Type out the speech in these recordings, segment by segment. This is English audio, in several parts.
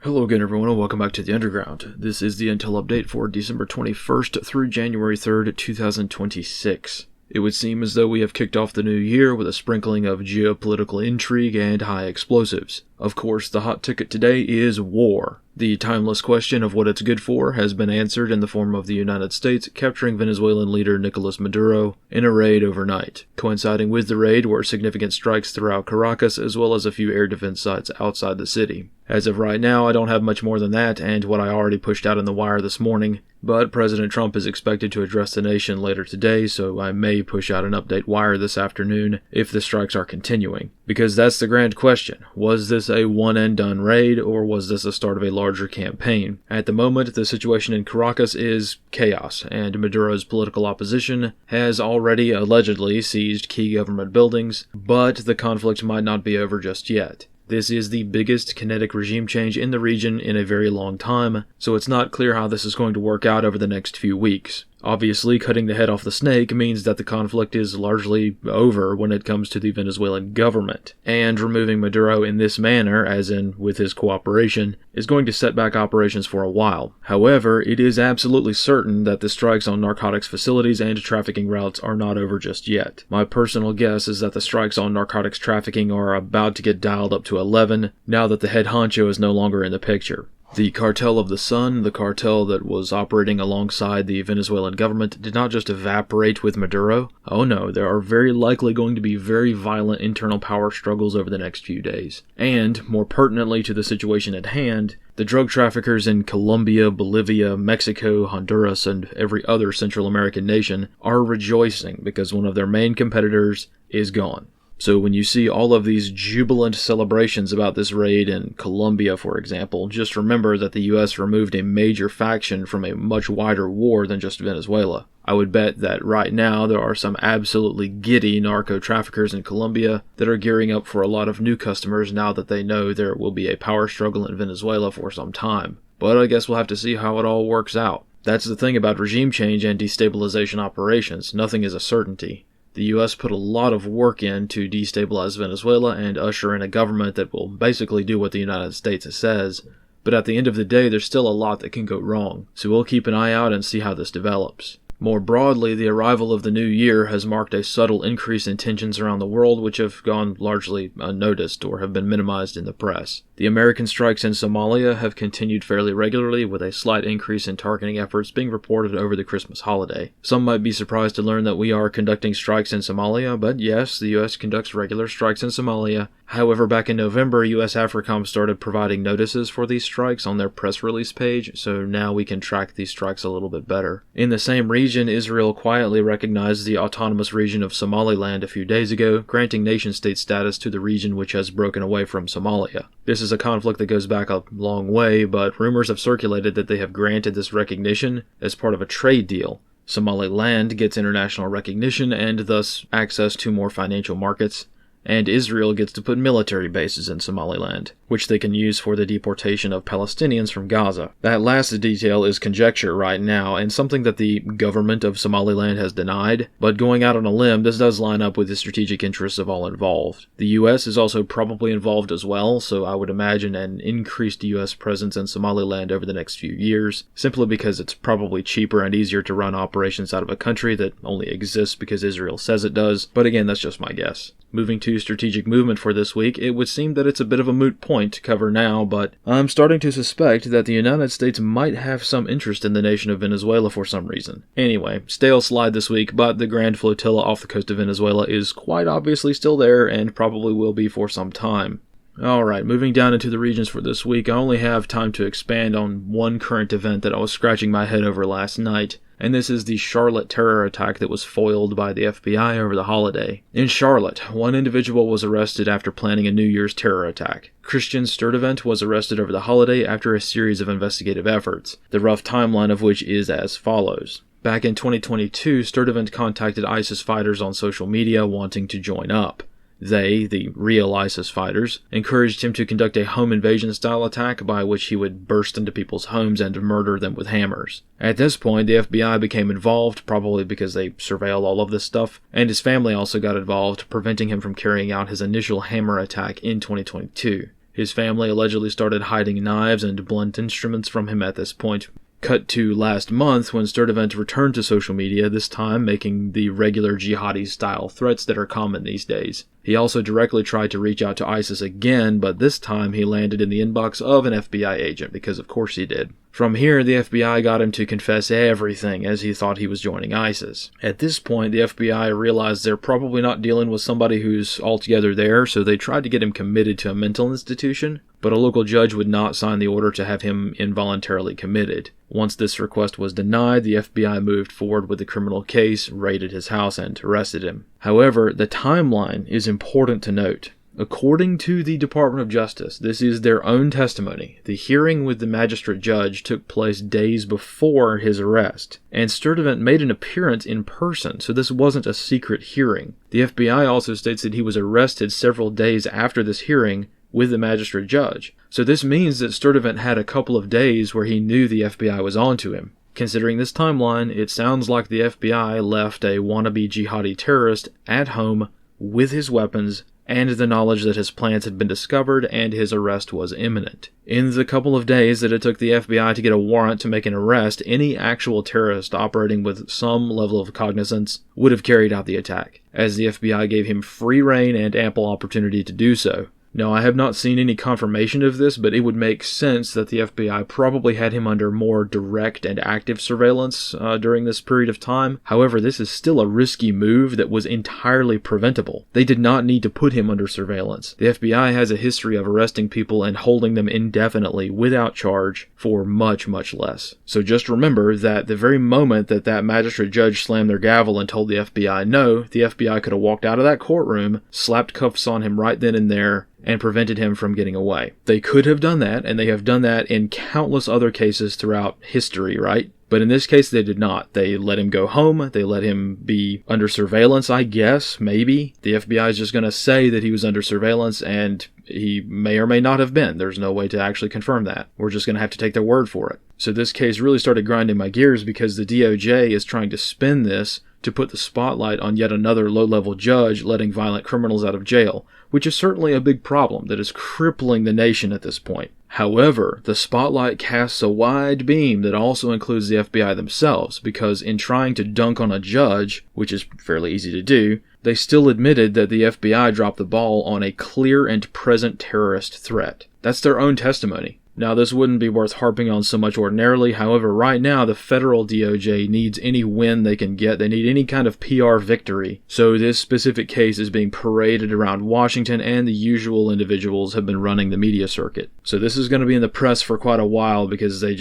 Hello again everyone and welcome back to the Underground. This is the Intel update for December 21st through January 3rd, 2026. It would seem as though we have kicked off the new year with a sprinkling of geopolitical intrigue and high explosives. Of course, the hot ticket today is war. The timeless question of what it's good for has been answered in the form of the United States capturing Venezuelan leader Nicolas Maduro in a raid overnight. Coinciding with the raid were significant strikes throughout Caracas as well as a few air defense sites outside the city. As of right now, I don't have much more than that and what I already pushed out in the wire this morning, but President Trump is expected to address the nation later today, so I may push out an update wire this afternoon if the strikes are continuing. Because that's the grand question. Was this a one-and-done raid, or was this the start of a larger campaign? At the moment, the situation in Caracas is chaos, and Maduro's political opposition has already allegedly seized key government buildings, but the conflict might not be over just yet. This is the biggest kinetic regime change in the region in a very long time, so it's not clear how this is going to work out over the next few weeks. Obviously, cutting the head off the snake means that the conflict is largely over when it comes to the Venezuelan government, and removing Maduro in this manner, as in with his cooperation, is going to set back operations for a while. However, it is absolutely certain that the strikes on narcotics facilities and trafficking routes are not over just yet. My personal guess is that the strikes on narcotics trafficking are about to get dialed up to 11, now that the head honcho is no longer in the picture. The Cartel of the Sun, the cartel that was operating alongside the Venezuelan government, did not just evaporate with Maduro. Oh no, there are very likely going to be very violent internal power struggles over the next few days. And, more pertinently to the situation at hand, the drug traffickers in Colombia, Bolivia, Mexico, Honduras, and every other Central American nation are rejoicing because one of their main competitors is gone. So when you see all of these jubilant celebrations about this raid in Colombia, for example, just remember that the US removed a major faction from a much wider war than just Venezuela. I would bet that right now there are some absolutely giddy narco-traffickers in Colombia that are gearing up for a lot of new customers now that they know there will be a power struggle in Venezuela for some time. But I guess we'll have to see how it all works out. That's the thing about regime change and destabilization operations. Nothing is a certainty. The U.S. put a lot of work in to destabilize Venezuela and usher in a government that will basically do what the United States says, but at the end of the day there's still a lot that can go wrong, so we'll keep an eye out and see how this develops. More broadly, the arrival of the new year has marked a subtle increase in tensions around the world which have gone largely unnoticed or have been minimized in the press. The American strikes in Somalia have continued fairly regularly, with a slight increase in targeting efforts being reported over the Christmas holiday. Some might be surprised to learn that we are conducting strikes in Somalia, but yes, the U.S. conducts regular strikes in Somalia. However, back in November, U.S. AFRICOM started providing notices for these strikes on their press release page, so now we can track these strikes a little bit better. In the same region, Israel quietly recognized the autonomous region of Somaliland a few days ago, granting nation-state status to the region which has broken away from Somalia. This is a conflict that goes back a long way, but rumors have circulated that they have granted this recognition as part of a trade deal. Somaliland gets international recognition and thus access to more financial markets, and Israel gets to put military bases in Somaliland, which they can use for the deportation of Palestinians from Gaza. That last detail is conjecture right now, and something that the government of Somaliland has denied, but going out on a limb, this does line up with the strategic interests of all involved. The US is also probably involved as well, so I would imagine an increased US presence in Somaliland over the next few years, simply because it's probably cheaper and easier to run operations out of a country that only exists because Israel says it does, but again, that's just my guess. Moving to strategic movement for this week, it would seem that it's a bit of a moot point to cover now, but I'm starting to suspect that the United States might have some interest in the nation of Venezuela for some reason. Anyway, stale slide this week, but the Grand Flotilla off the coast of Venezuela is quite obviously still there and probably will be for some time. Alright, moving down into the regions for this week, I only have time to expand on one current event that I was scratching my head over last night, and this is the Charlotte terror attack that was foiled by the FBI over the holiday. In Charlotte, one individual was arrested after planning a New Year's terror attack. Christian Sturtevant was arrested over the holiday after a series of investigative efforts, the rough timeline of which is as follows. Back in 2022, Sturtevant contacted ISIS fighters on social media wanting to join up. They, the real ISIS fighters, encouraged him to conduct a home invasion-style attack by which he would burst into people's homes and murder them with hammers. At this point, the FBI became involved, probably because they surveil all of this stuff, and his family also got involved, preventing him from carrying out his initial hammer attack in 2022. His family allegedly started hiding knives and blunt instruments from him at this point. Cut to last month when Sturtevant returned to social media, this time making the regular jihadi-style threats that are common these days. He also directly tried to reach out to ISIS again, but this time he landed in the inbox of an FBI agent, because of course he did. From here, the FBI got him to confess everything as he thought he was joining ISIS. At this point, the FBI realized they're probably not dealing with somebody who's altogether there, so they tried to get him committed to a mental institution, but a local judge would not sign the order to have him involuntarily committed. Once this request was denied, the FBI moved forward with the criminal case, raided his house, and arrested him. However, the timeline is important to note. According to the Department of Justice, this is their own testimony. The hearing with the magistrate judge took place days before his arrest, and Sturtevant made an appearance in person, so this wasn't a secret hearing. The FBI also states that he was arrested several days after this hearing with the magistrate judge. So this means that Sturtevant had a couple of days where he knew the FBI was onto him. Considering this timeline, it sounds like the FBI left a wannabe jihadi terrorist at home with his weapons and the knowledge that his plans had been discovered and his arrest was imminent. In the couple of days that it took the FBI to get a warrant to make an arrest, any actual terrorist operating with some level of cognizance would have carried out the attack, as the FBI gave him free rein and ample opportunity to do so. Now, I have not seen any confirmation of this, but it would make sense that the FBI probably had him under more direct and active surveillance during this period of time. However, this is still a risky move that was entirely preventable. They did not need to put him under surveillance. The FBI has a history of arresting people and holding them indefinitely without charge for much, much less. So just remember that the very moment that magistrate judge slammed their gavel and told the FBI no, the FBI could have walked out of that courtroom, slapped cuffs on him right then and there, and prevented him from getting away. They could have done that, and they have done that in countless other cases throughout history, right? But in this case, they did not. They let him go home. They let him be under surveillance, I guess, maybe. The FBI is just going to say that he was under surveillance, and he may or may not have been. There's no way to actually confirm that. We're just going to have to take their word for it. So this case really started grinding my gears because the DOJ is trying to spin this to put the spotlight on yet another low-level judge letting violent criminals out of jail, which is certainly a big problem that is crippling the nation at this point. However, the spotlight casts a wide beam that also includes the FBI themselves, because in trying to dunk on a judge, which is fairly easy to do, they still admitted that the FBI dropped the ball on a clear and present terrorist threat. That's their own testimony. Now, this wouldn't be worth harping on so much ordinarily. However, right now, the federal DOJ needs any win they can get. They need any kind of PR victory. So this specific case is being paraded around Washington, and the usual individuals have been running the media circuit. So this is going to be in the press for quite a while because they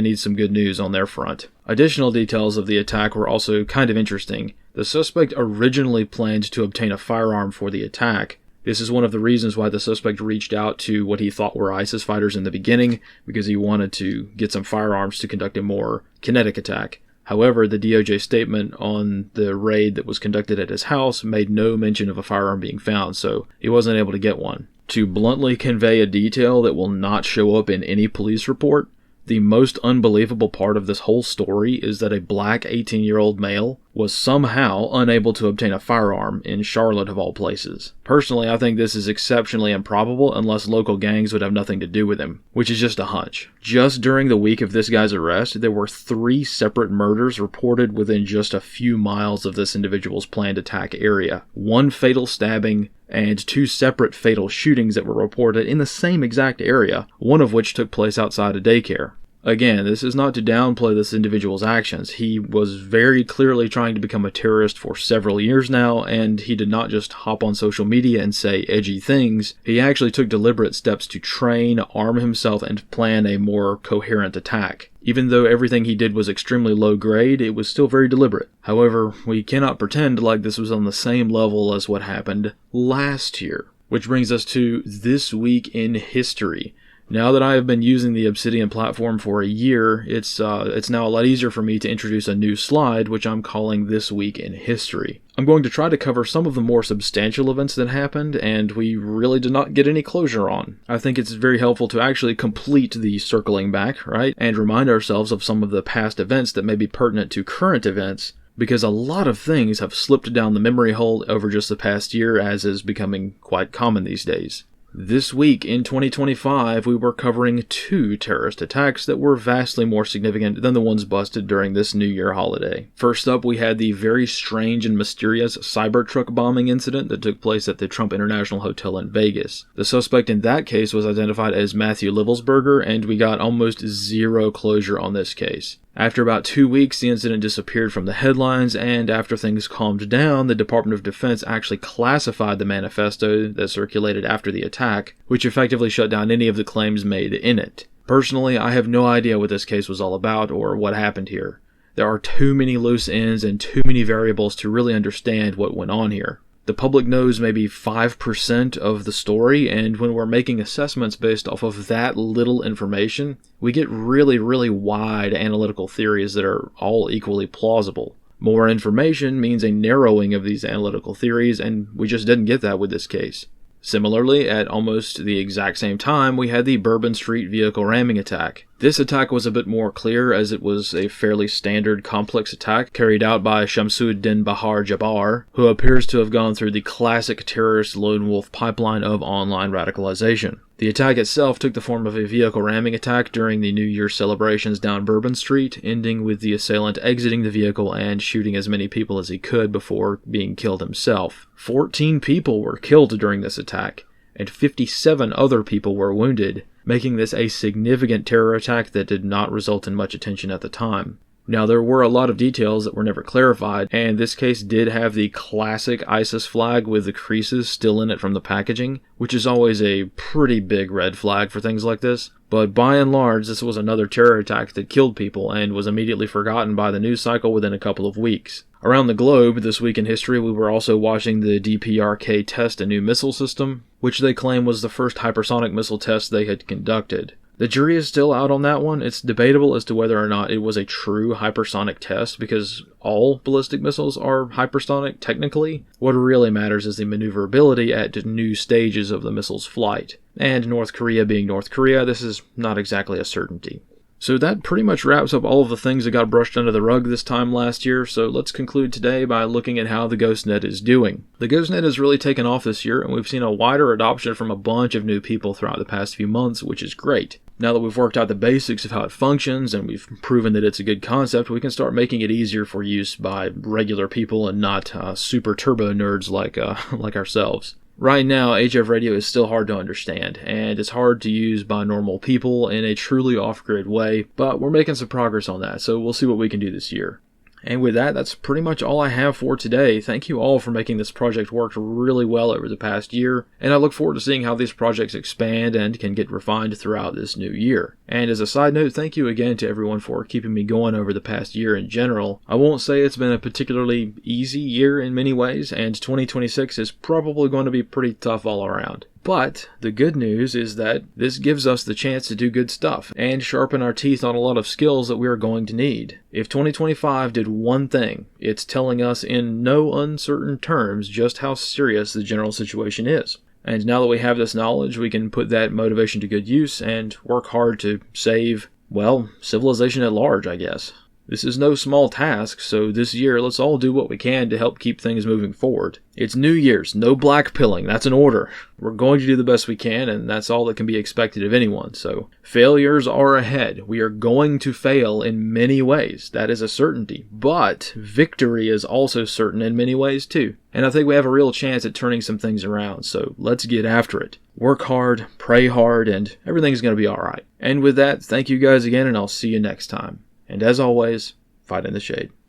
need some good news on their front. Additional details of the attack were also kind of interesting. The suspect originally planned to obtain a firearm for the attack. This is one of the reasons why the suspect reached out to what he thought were ISIS fighters in the beginning, because he wanted to get some firearms to conduct a more kinetic attack. However, the DOJ statement on the raid that was conducted at his house made no mention of a firearm being found, so he wasn't able to get one. To bluntly convey a detail that will not show up in any police report, the most unbelievable part of this whole story is that a black 18-year-old male was somehow unable to obtain a firearm in Charlotte of all places. Personally, I think this is exceptionally improbable unless local gangs would have nothing to do with him, which is just a hunch. Just during the week of this guy's arrest, there were 3 separate murders reported within just a few miles of this individual's planned attack area. 1 fatal stabbing and 2 separate fatal shootings that were reported in the same exact area, one of which took place outside a daycare. Again, this is not to downplay this individual's actions. He was very clearly trying to become a terrorist for several years now, and he did not just hop on social media and say edgy things. He actually took deliberate steps to train, arm himself, and plan a more coherent attack. Even though everything he did was extremely low grade, it was still very deliberate. However, we cannot pretend like this was on the same level as what happened last year. Which brings us to This Week in History. Now that I have been using the Obsidian platform for a year, it's now a lot easier for me to introduce a new slide, which I'm calling This Week in History. I'm going to try to cover some of the more substantial events that happened, and we really did not get any closure on. I think it's very helpful to actually complete the circling back, right? And remind ourselves of some of the past events that may be pertinent to current events, because a lot of things have slipped down the memory hole over just the past year, as is becoming quite common these days. This week in 2025, we were covering 2 terrorist attacks that were vastly more significant than the ones busted during this New Year holiday. First up, we had the very strange and mysterious Cybertruck bombing incident that took place at the Trump International Hotel in Vegas. The suspect in that case was identified as Matthew Livelsberger, and we got almost zero closure on this case. After about 2 weeks, the incident disappeared from the headlines, and after things calmed down, the Department of Defense actually classified the manifesto that circulated after the attack, which effectively shut down any of the claims made in it. Personally, I have no idea what this case was all about or what happened here. There are too many loose ends and too many variables to really understand what went on here. The public knows maybe 5% of the story, and when we're making assessments based off of that little information, we get really wide analytical theories that are all equally plausible. More information means a narrowing of these analytical theories, and we just didn't get that with this case. Similarly, at almost the exact same time, we had the Bourbon Street vehicle ramming attack. This attack was a bit more clear, as it was a fairly standard complex attack carried out by Shamsuddin Bahar Jabbar, who appears to have gone through the classic terrorist lone wolf pipeline of online radicalization. The attack itself took the form of a vehicle ramming attack during the New Year celebrations down Bourbon Street, ending with the assailant exiting the vehicle and shooting as many people as he could before being killed himself. 14 people were killed during this attack, and 57 other people were wounded, making this a significant terror attack that did not result in much attention at the time. Now, there were a lot of details that were never clarified, and this case did have the classic ISIS flag with the creases still in it from the packaging, which is always a pretty big red flag for things like this. But by and large, this was another terror attack that killed people and was immediately forgotten by the news cycle within a couple of weeks. Around the globe, this week in history, we were also watching the DPRK test a new missile system, which they claim was the first hypersonic missile test they had conducted. The jury is still out on that one. It's debatable as to whether or not it was a true hypersonic test, because all ballistic missiles are hypersonic technically. What really matters is the maneuverability at new stages of the missile's flight. And North Korea being North Korea, this is not exactly a certainty. So that pretty much wraps up all of the things that got brushed under the rug this time last year, so let's conclude today by looking at how the GhostNet is doing. The GhostNet has really taken off this year, and we've seen a wider adoption from a bunch of new people throughout the past few months, which is great. Now that we've worked out the basics of how it functions and we've proven that it's a good concept, we can start making it easier for use by regular people and not super turbo nerds like ourselves. Right now, HF radio is still hard to understand, and it's hard to use by normal people in a truly off-grid way, but we're making some progress on that, so we'll see what we can do this year. And with that, that's pretty much all I have for today. Thank you all for making this project work really well over the past year, and I look forward to seeing how these projects expand and can get refined throughout this new year. And as a side note, thank you again to everyone for keeping me going over the past year in general. I won't say it's been a particularly easy year in many ways, and 2026 is probably going to be pretty tough all around. But the good news is that this gives us the chance to do good stuff and sharpen our teeth on a lot of skills that we are going to need. If 2025 did one thing, it's telling us in no uncertain terms just how serious the general situation is. And now that we have this knowledge, we can put that motivation to good use and work hard to save, well, civilization at large, I guess. This is no small task, so this year let's all do what we can to help keep things moving forward. It's New Year's, no black pilling, that's an order. We're going to do the best we can, and that's all that can be expected of anyone, so failures are ahead. We are going to fail in many ways, that is a certainty, but victory is also certain in many ways too. And I think we have a real chance at turning some things around, so let's get after it. Work hard, pray hard, and everything's going to be alright. And with that, thank you guys again, and I'll see you next time. And as always, fight in the shade.